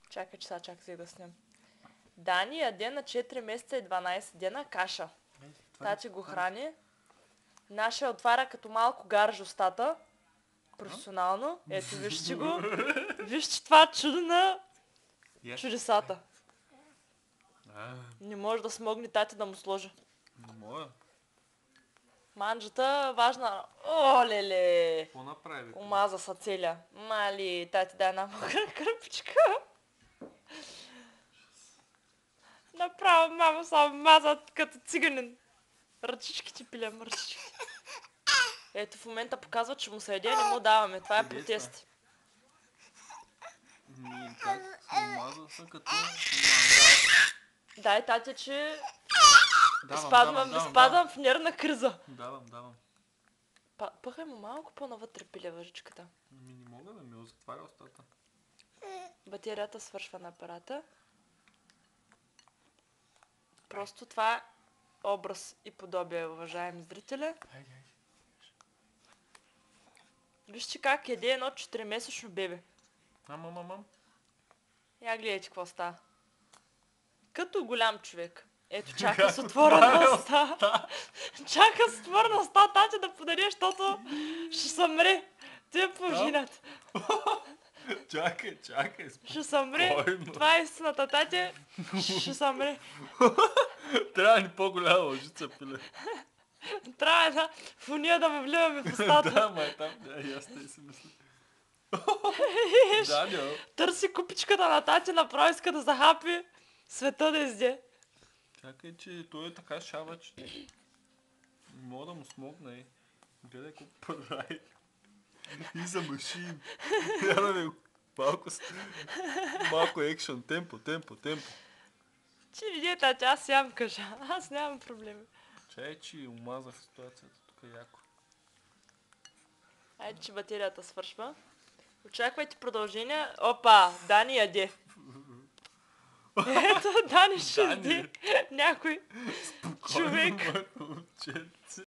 Чакай, че сега чакай да снимам. Дани яде на 4 месеца и 12 дена каша. Тати го храни. Нашия отваря като малко гарж устата. Професионално. Ето, вижте го. Вижте това чудо на чудесата. Не може да смогне тати да му сложи. Не мога. Манджата важна. О, леле! Какво направи? Омаза са целя. Мали, тати дай една мокра кръпичка. Направо мама са мазат като циганин. Ръчичките пилям, ръчички. Ето в момента показва, че му се яде, не му даваме. Това е протест. Омаза са като Дай, тати, че давам. изпадам в нервна криза. Давам. Пъхай му малко по-навътре пиля въжичката. Не мога да ми затваря устата. Батерията свършва на апарата. Просто това е образ и подобие, уважаеми зрители. Вижте как яде едно 4-месечно бебе. Мам. Я гледайте какво става. Като голям човек. Ето, чака с отворена уста. Чака с отворена уста, тати да подаде, защото ще съмре. Ти е пожинат. Чакай. Ще съмре. Спокойно. Това е истината, тати. Ще съмре. Трябва ни по-голяма лъжица, пиле. Трябва една фуния да му вливаме в устата. Да, май там. И аз тъй си мисля. Даниел. Търси купичката на тати, направо иска да захапи света да изде. Чакай, че той е така шава, че не мога да му смогна и гледай какво прави. И за машин. Трябва да малко екшън, темпо. Че види, тати, аз ям кажа. Аз нямам проблеми. Чай, че омазах ситуацията тук яко. Айде, че батерията свършва. Очаквайте продължение. Опа, Дани яде. Ето, Дани ще яде. Някой човек.